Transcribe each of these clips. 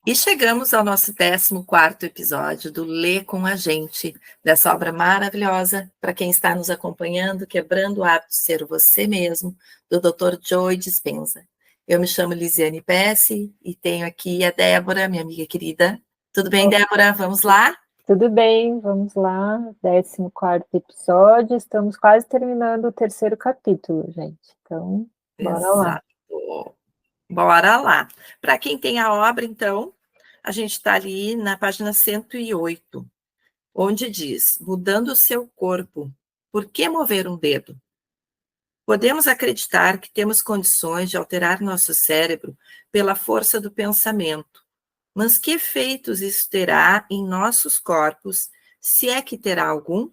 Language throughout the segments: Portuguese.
E chegamos ao nosso 14º episódio do Lê com a Gente, dessa obra maravilhosa, para quem está nos acompanhando, Quebrando o Hábito de Ser Você Mesmo, do Dr. Joe Dispenza. Eu me chamo Lisiane Pesce e tenho aqui a Débora, minha amiga querida. Tudo bem, Débora? Vamos lá? Tudo bem, vamos lá, 14º episódio, estamos quase terminando o 3º capítulo, gente, então, bora lá. Exato. Bora lá. Para quem tem a obra, então, a gente está ali na página 108, onde diz, mudando o seu corpo, por que mover um dedo? Podemos acreditar que temos condições de alterar nosso cérebro pela força do pensamento, mas que efeitos isso terá em nossos corpos, se é que terá algum?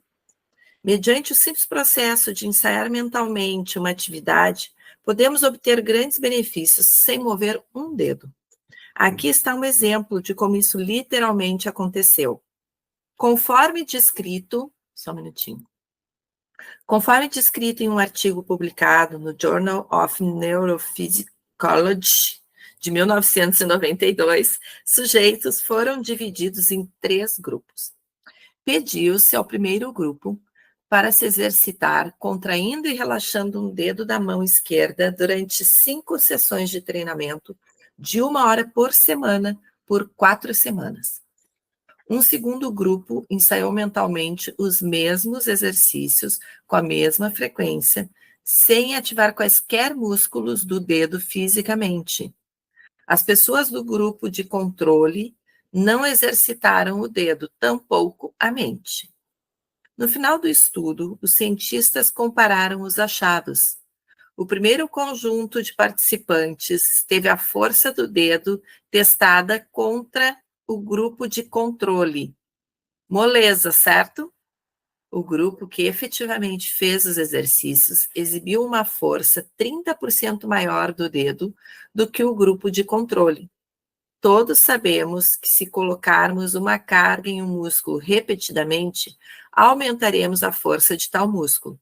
Mediante o simples processo de ensaiar mentalmente uma atividade, podemos obter grandes benefícios sem mover um dedo. Aqui está um exemplo de como isso literalmente aconteceu. Conforme descrito, só um minutinho. Conforme descrito em um artigo publicado no Journal of Neurophysiology de 1992, sujeitos foram divididos em 3 grupos. Pediu-se ao primeiro grupo para se exercitar contraindo e relaxando um dedo da mão esquerda durante 5 sessões de treinamento de 1 hora por semana por 4 semanas. Um segundo grupo ensaiou mentalmente os mesmos exercícios com a mesma frequência, sem ativar quaisquer músculos do dedo fisicamente. As pessoas do grupo de controle não exercitaram o dedo, tampouco a mente. No final do estudo, os cientistas compararam os achados. O primeiro conjunto de participantes teve a força do dedo testada contra o grupo de controle. Moleza, certo? O grupo que efetivamente fez os exercícios exibiu uma força 30% maior do dedo do que o grupo de controle. Todos sabemos que se colocarmos uma carga em um músculo repetidamente, aumentaremos a força de tal músculo.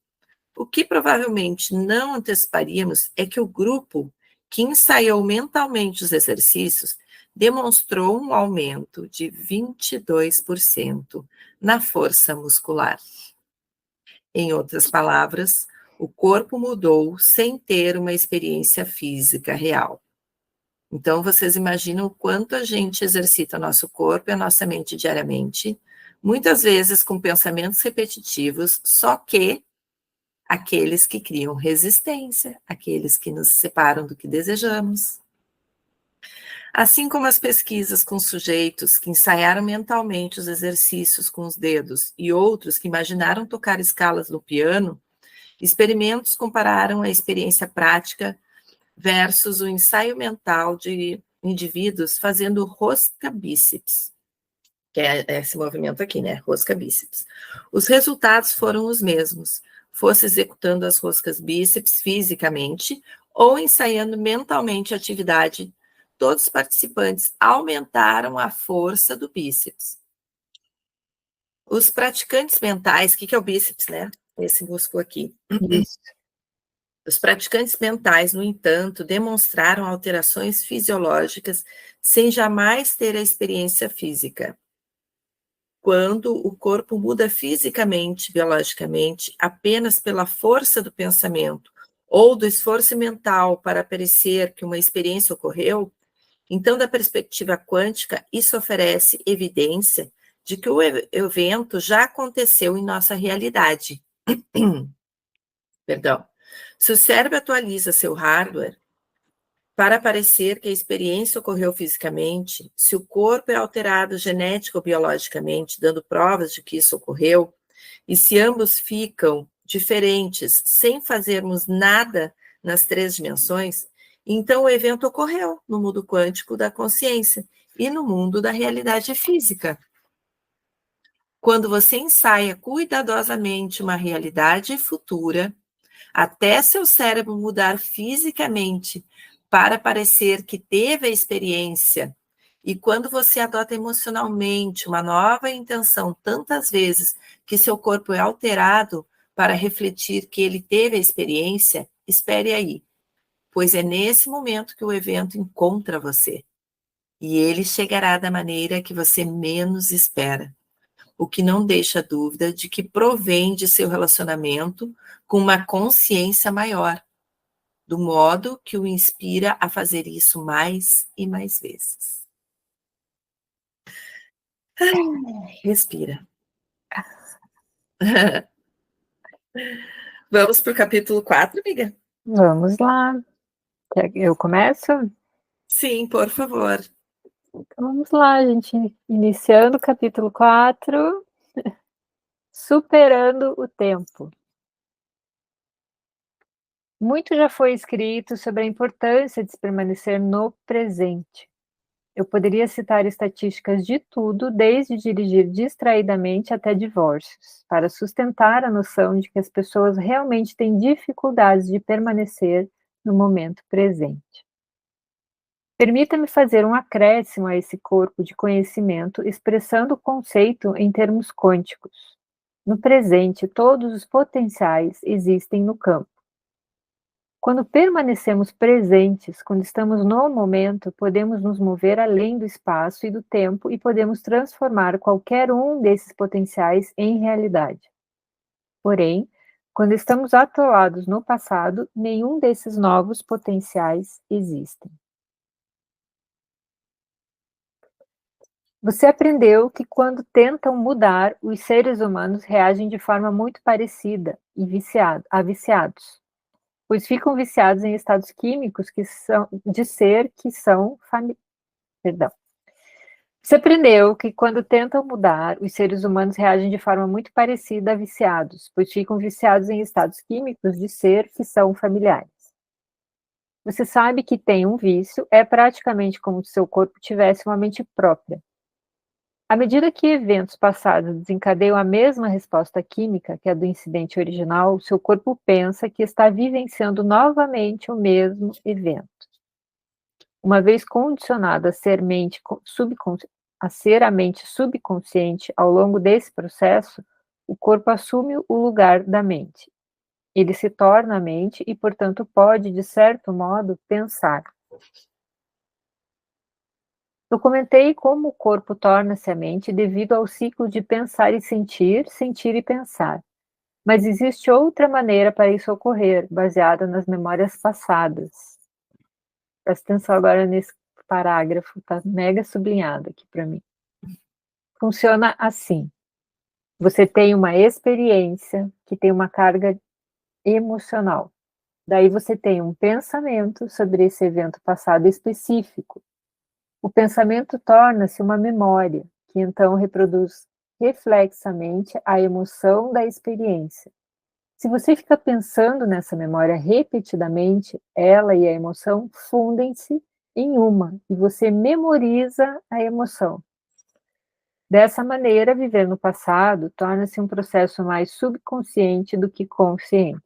O que provavelmente não anteciparíamos é que o grupo que ensaiou mentalmente os exercícios demonstrou um aumento de 22% na força muscular. Em outras palavras, o corpo mudou sem ter uma experiência física real. Então, vocês imaginam o quanto a gente exercita nosso corpo e a nossa mente diariamente, muitas vezes com pensamentos repetitivos, só que aqueles que criam resistência, aqueles que nos separam do que desejamos. Assim como as pesquisas com sujeitos que ensaiaram mentalmente os exercícios com os dedos e outros que imaginaram tocar escalas no piano, experimentos compararam a experiência prática versus o ensaio mental de indivíduos fazendo rosca bíceps, que é esse movimento aqui, né? Rosca bíceps. Os resultados foram os mesmos, fosse executando as roscas bíceps fisicamente ou ensaiando mentalmente a atividade, todos os participantes aumentaram a força do bíceps. Os praticantes mentais, o que é o bíceps, né? Esse músculo aqui. Isso. Os praticantes mentais, no entanto, demonstraram alterações fisiológicas sem jamais ter a experiência física. Quando o corpo muda fisicamente, biologicamente, apenas pela força do pensamento ou do esforço mental para parecer que uma experiência ocorreu, então, da perspectiva quântica, isso oferece evidência de que o evento já aconteceu em nossa realidade. Perdão. Se o cérebro atualiza seu hardware para parecer que a experiência ocorreu fisicamente, se o corpo é alterado genético ou biologicamente, dando provas de que isso ocorreu, e se ambos ficam diferentes sem fazermos nada nas 3 dimensões, então o evento ocorreu no mundo quântico da consciência e no mundo da realidade física. Quando você ensaia cuidadosamente uma realidade futura, até seu cérebro mudar fisicamente para parecer que teve a experiência, e quando você adota emocionalmente uma nova intenção tantas vezes que seu corpo é alterado para refletir que ele teve a experiência, espere aí, pois é nesse momento que o evento encontra você. e ele chegará da maneira que você menos espera, o que não deixa dúvida de que provém de seu relacionamento com uma consciência maior, do modo que o inspira a fazer isso mais e mais vezes. Respira. Vamos para o capítulo 4, amiga? Vamos lá. Eu começo? Sim, por favor. Então, vamos lá, gente. Iniciando o capítulo 4, superando o tempo. Muito já foi escrito sobre a importância de se permanecer no presente. Eu poderia citar estatísticas de tudo, desde dirigir distraidamente até divórcios, para sustentar a noção de que as pessoas realmente têm dificuldades de permanecer no momento presente. Permita-me fazer um acréscimo a esse corpo de conhecimento, expressando o conceito em termos quânticos. No presente, todos os potenciais existem no campo. Quando permanecemos presentes, quando estamos no momento, podemos nos mover além do espaço e do tempo e podemos transformar qualquer um desses potenciais em realidade. Porém, quando estamos atolados no passado, nenhum desses novos potenciais existem. Você aprendeu que quando tentam mudar, os seres humanos reagem de forma muito parecida e viciados, pois ficam viciados em estados químicos que são Perdão. Você aprendeu que quando tentam mudar, os seres humanos reagem de forma muito parecida a viciados, pois ficam viciados em estados químicos de ser que são familiares. Você sabe que tem um vício, é praticamente como se seu corpo tivesse uma mente própria. À medida que eventos passados desencadeiam a mesma resposta química que a do incidente original, seu corpo pensa que está vivenciando novamente o mesmo evento. Uma vez condicionado a ser a mente subconsciente ao longo desse processo, o corpo assume o lugar da mente. Ele se torna a mente e, portanto, pode, de certo modo, pensar. Eu comentei como o corpo torna-se a mente devido ao ciclo de pensar e sentir, sentir e pensar. Mas existe outra maneira para isso ocorrer, baseada nas memórias passadas. Presta atenção agora nesse parágrafo, tá mega sublinhado aqui para mim. Funciona assim. Você tem uma experiência que tem uma carga emocional. Daí você tem um pensamento sobre esse evento passado específico. O pensamento torna-se uma memória, que então reproduz reflexamente a emoção da experiência. Se você fica pensando nessa memória repetidamente, ela e a emoção fundem-se em uma, e você memoriza a emoção. Dessa maneira, viver no passado torna-se um processo mais subconsciente do que consciente.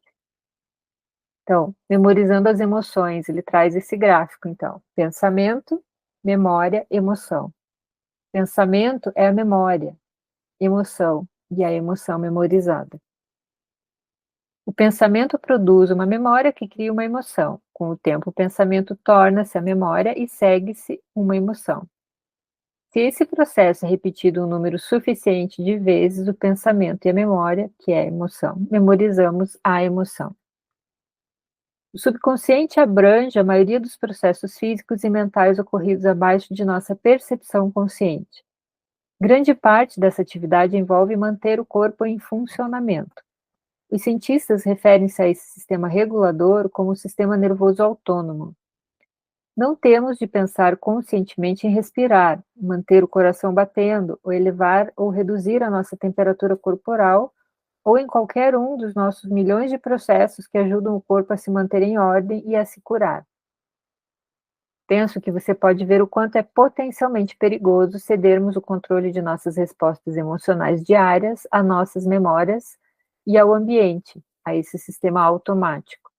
Então, memorizando as emoções, ele traz esse gráfico, então. Pensamento, memória, emoção. Pensamento é a memória, emoção, e a emoção memorizada. O pensamento produz uma memória que cria uma emoção. Com o tempo, o pensamento torna-se a memória e segue-se uma emoção. Se esse processo é repetido um número suficiente de vezes, o pensamento e a memória, que é a emoção, memorizamos a emoção. O subconsciente abrange a maioria dos processos físicos e mentais ocorridos abaixo de nossa percepção consciente. Grande parte dessa atividade envolve manter o corpo em funcionamento. Os cientistas referem-se a esse sistema regulador como o sistema nervoso autônomo. Não temos de pensar conscientemente em respirar, manter o coração batendo, ou elevar ou reduzir a nossa temperatura corporal, ou em qualquer um dos nossos milhões de processos que ajudam o corpo a se manter em ordem e a se curar. Penso que você pode ver o quanto é potencialmente perigoso cedermos o controle de nossas respostas emocionais diárias, a nossas memórias e ao ambiente, a esse sistema automático.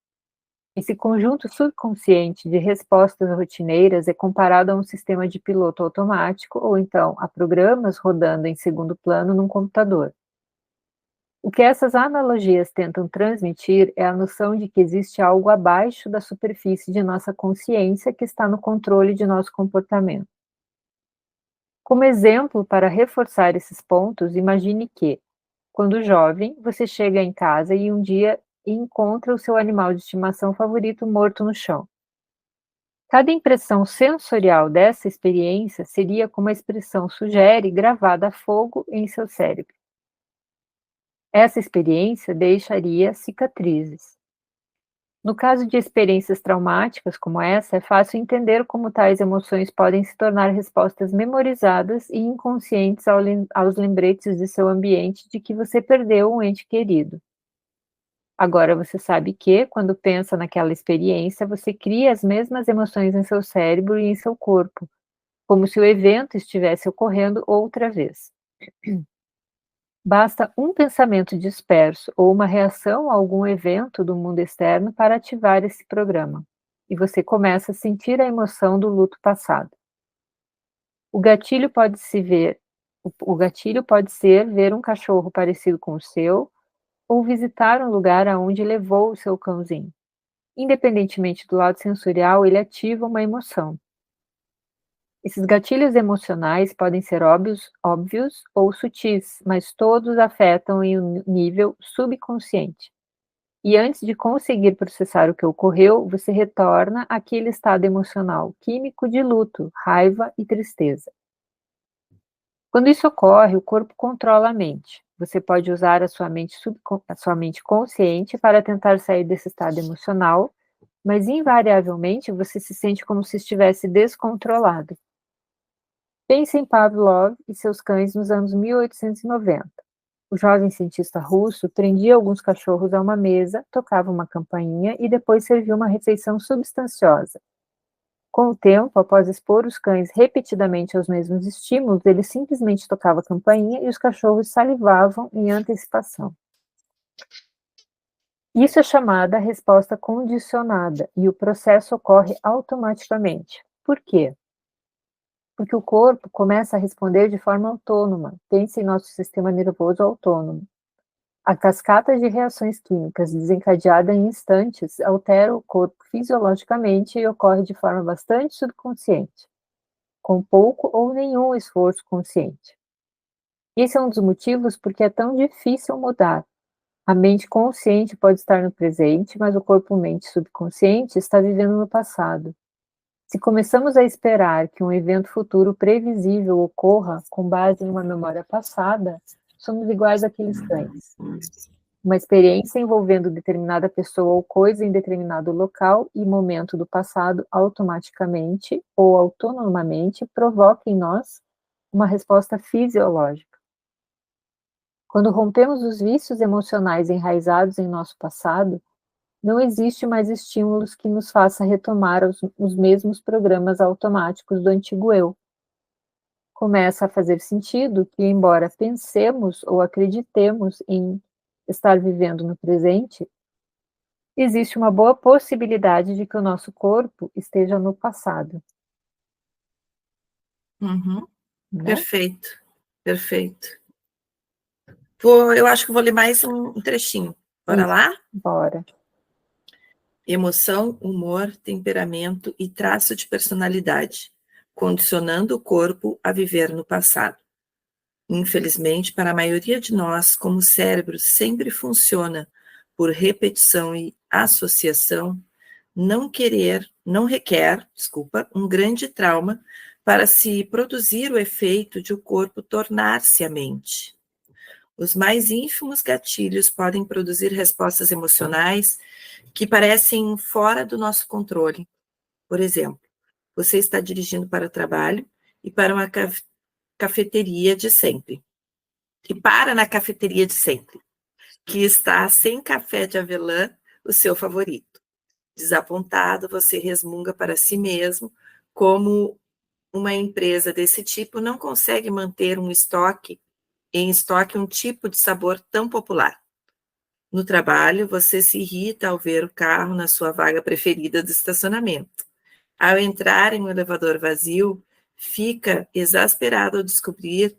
Esse conjunto subconsciente de respostas rotineiras é comparado a um sistema de piloto automático ou então a programas rodando em segundo plano num computador. O que essas analogias tentam transmitir é a noção de que existe algo abaixo da superfície de nossa consciência que está no controle de nosso comportamento. Como exemplo, para reforçar esses pontos, imagine que, quando jovem, você chega em casa e um dia encontra o seu animal de estimação favorito morto no chão. Cada impressão sensorial dessa experiência seria como a expressão sugere gravada a fogo em seu cérebro. Essa experiência deixaria cicatrizes. No caso de experiências traumáticas como essa, é fácil entender como tais emoções podem se tornar respostas memorizadas e inconscientes aos lembretes de seu ambiente de que você perdeu um ente querido. Agora você sabe que, quando pensa naquela experiência, você cria as mesmas emoções em seu cérebro e em seu corpo, como se o evento estivesse ocorrendo outra vez. Basta um pensamento disperso ou uma reação a algum evento do mundo externo para ativar esse programa, e você começa a sentir a emoção do luto passado. O gatilho pode ser ver um cachorro parecido com o seu ou visitar um lugar aonde levou o seu cãozinho. Independentemente do lado sensorial, ele ativa uma emoção. Esses gatilhos emocionais podem ser óbvios ou sutis, mas todos afetam em um nível subconsciente. E antes de conseguir processar o que ocorreu, você retorna àquele estado emocional químico de luto, raiva e tristeza. Quando isso ocorre, o corpo controla a mente. Você pode usar a sua mente consciente para tentar sair desse estado emocional, mas invariavelmente você se sente como se estivesse descontrolado. Pense em Pavlov e seus cães nos anos 1890. O jovem cientista russo prendia alguns cachorros a uma mesa, tocava uma campainha e depois servia uma refeição substanciosa. Com o tempo, após expor os cães repetidamente aos mesmos estímulos, ele simplesmente tocava a campainha e os cachorros salivavam em antecipação. Isso é chamada resposta condicionada e o processo ocorre automaticamente. Por quê? Porque o corpo começa a responder de forma autônoma. Pense em nosso sistema nervoso autônomo. A cascata de reações químicas desencadeada em instantes altera o corpo fisiologicamente e ocorre de forma bastante subconsciente, com pouco ou nenhum esforço consciente. Esse é um dos motivos porque é tão difícil mudar. A mente consciente pode estar no presente, mas o corpo-mente subconsciente está vivendo no passado. Se começamos a esperar que um evento futuro previsível ocorra com base em uma memória passada, somos iguais àqueles cães. Uma experiência envolvendo determinada pessoa ou coisa em determinado local e momento do passado automaticamente ou autonomamente provoca em nós uma resposta fisiológica. Quando rompemos os vícios emocionais enraizados em nosso passado, não existe mais estímulos que nos faça retomar os mesmos programas automáticos do antigo eu. Começa a fazer sentido que, embora pensemos ou acreditemos em estar vivendo no presente, existe uma boa possibilidade de que o nosso corpo esteja no passado. Uhum. Né? Perfeito, perfeito. Eu acho que vou ler mais um trechinho. Bora lá? Bora. Emoção, humor, temperamento e traço de personalidade, condicionando o corpo a viver no passado. Infelizmente, para a maioria de nós, como o cérebro sempre funciona por repetição e associação, não requer, um grande trauma para se produzir o efeito de o corpo tornar-se a mente. Os mais ínfimos gatilhos podem produzir respostas emocionais que parecem fora do nosso controle. Por exemplo, você está dirigindo para o trabalho e para uma cafeteria de sempre. E para na cafeteria de sempre, que está sem café de avelã, o seu favorito. Desapontado, você resmunga para si mesmo como uma empresa desse tipo não consegue manter em estoque um tipo de sabor tão popular. No trabalho, você se irrita ao ver o carro na sua vaga preferida do estacionamento. Ao entrar em um elevador vazio, fica exasperado ao descobrir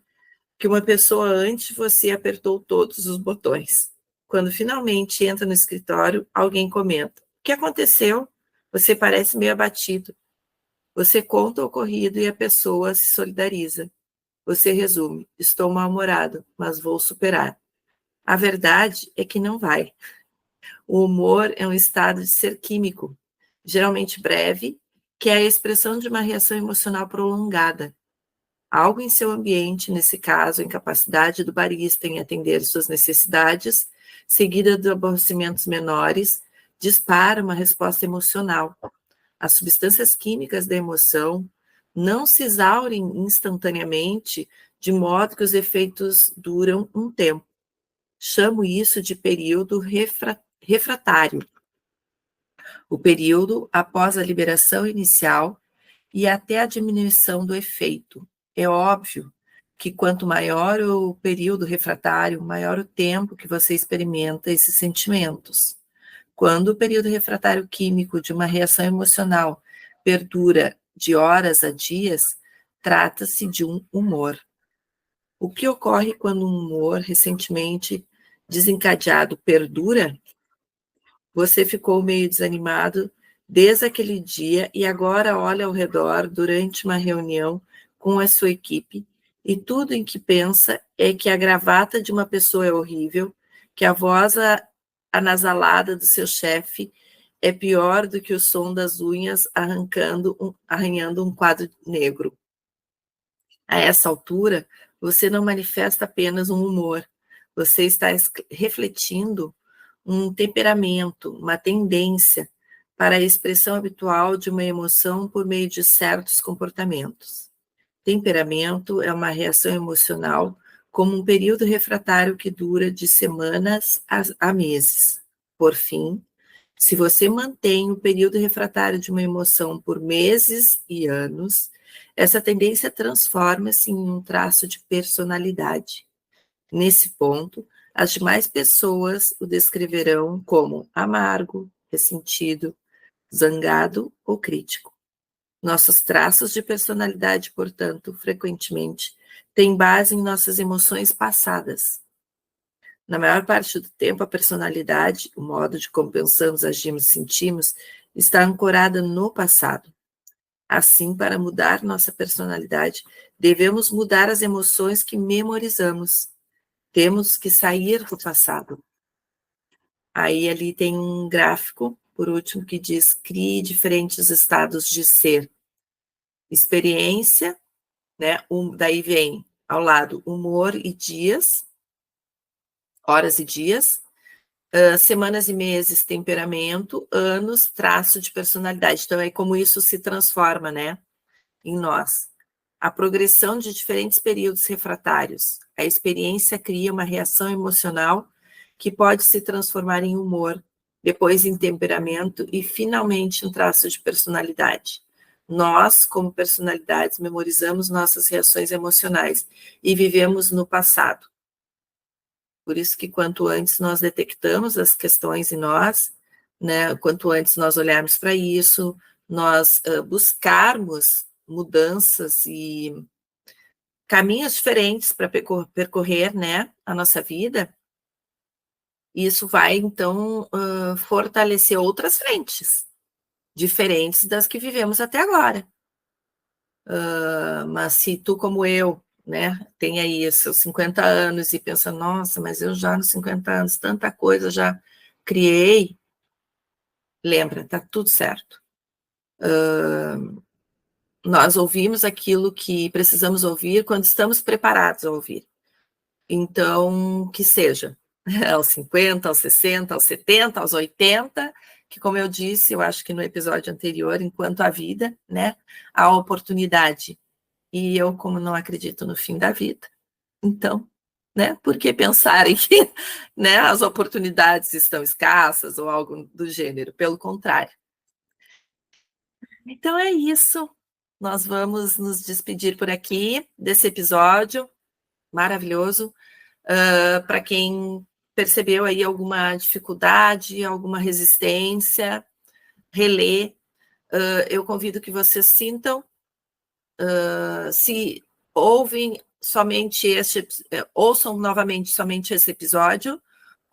que uma pessoa antes de você apertou todos os botões. Quando finalmente entra no escritório, alguém comenta: "O que aconteceu? Você parece meio abatido." Você conta o ocorrido e a pessoa se solidariza. você resume: estou mal-humorado, mas vou superar. A verdade é que não vai. O humor é um estado de ser químico, geralmente breve, que é a expressão de uma reação emocional prolongada. Algo em seu ambiente, nesse caso, a incapacidade do barista em atender suas necessidades, seguida de aborrecimentos menores, dispara uma resposta emocional. As substâncias químicas da emoção não se exaurem instantaneamente, de modo que os efeitos duram um tempo. Chamo isso de período refratário. O período após a liberação inicial e até a diminuição do efeito. É óbvio que quanto maior o período refratário, maior o tempo que você experimenta esses sentimentos. Quando o período refratário químico de uma reação emocional perdura de horas a dias, trata-se de um humor. O que ocorre quando um humor recentemente desencadeado perdura? Você ficou meio desanimado desde aquele dia e agora olha ao redor durante uma reunião com a sua equipe e tudo em que pensa é que a gravata de uma pessoa é horrível, que a voz anasalada do seu chefe é pior do que o som das unhas arranhando um quadro negro. A essa altura, você não manifesta apenas um humor, você está refletindo um temperamento, uma tendência para a expressão habitual de uma emoção por meio de certos comportamentos. Temperamento é uma reação emocional como um período refratário que dura de semanas a meses. Por fim, se você mantém o período refratário de uma emoção por meses e anos, essa tendência transforma-se em um traço de personalidade. Nesse ponto, as demais pessoas o descreverão como amargo, ressentido, zangado ou crítico. Nossos traços de personalidade, portanto, frequentemente, têm base em nossas emoções passadas. Na maior parte do tempo, a personalidade, o modo de como pensamos, agimos e sentimos, está ancorada no passado. Assim, para mudar nossa personalidade, devemos mudar as emoções que memorizamos. Temos que sair do passado. Aí ali tem um gráfico, por último, que diz: crie diferentes estados de ser. Experiência, né? Daí vem ao lado humor e dias, horas e dias, semanas e meses, temperamento, anos, traço de personalidade. Então é como isso se transforma, né, em nós. A progressão de diferentes períodos refratários. A experiência cria uma reação emocional que pode se transformar em humor, depois em temperamento e, finalmente, em traço de personalidade. Nós, como personalidades, memorizamos nossas reações emocionais e vivemos no passado. Por isso que quanto antes nós detectamos as questões em nós, né, quanto antes nós olharmos para isso, nós buscarmos mudanças e caminhos diferentes para percorrer, né, a nossa vida, isso vai, então, fortalecer outras frentes, diferentes das que vivemos até agora. Mas se tu, como eu, né, tem aí seus 50 anos e pensa, nossa, mas eu já nos 50 anos, tanta coisa já criei, lembra, tá tudo certo. Nós ouvimos aquilo que precisamos ouvir quando estamos preparados a ouvir. Então, que seja aos 50, aos 60, aos 70, aos 80, que, como eu disse, eu acho que no episódio anterior, enquanto a vida, né, a oportunidade. E eu, como não acredito no fim da vida, então, né, por que pensarem que, né, as oportunidades estão escassas ou algo do gênero? Pelo contrário. Então é isso. Nós vamos nos despedir por aqui desse episódio maravilhoso. Para quem percebeu aí alguma dificuldade, alguma resistência, relê, eu convido que vocês sintam, se ouvem somente ouçam novamente somente esse episódio,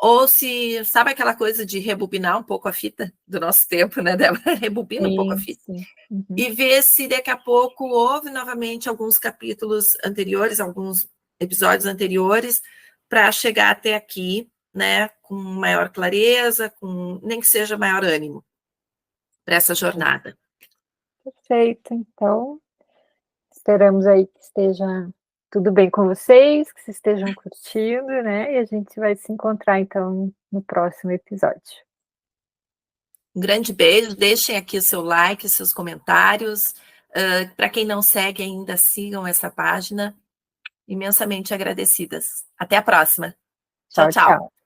Ou se, sabe aquela coisa de rebobinar um pouco a fita do nosso tempo, né, Débora? Rebobina um pouco a fita. Sim. Uhum. E ver se daqui a pouco houve novamente alguns capítulos anteriores, alguns episódios anteriores, para chegar até aqui, né, com maior clareza, com nem que seja maior ânimo para essa jornada. Perfeito. Então, esperamos aí que esteja tudo bem com vocês, que vocês estejam curtindo, né? E a gente vai se encontrar, então, no próximo episódio. Um grande beijo, deixem aqui o seu like, seus comentários. Para quem não segue ainda, sigam essa página. Imensamente agradecidas. Até a próxima. Tchau, Tchau, tchau. tchau.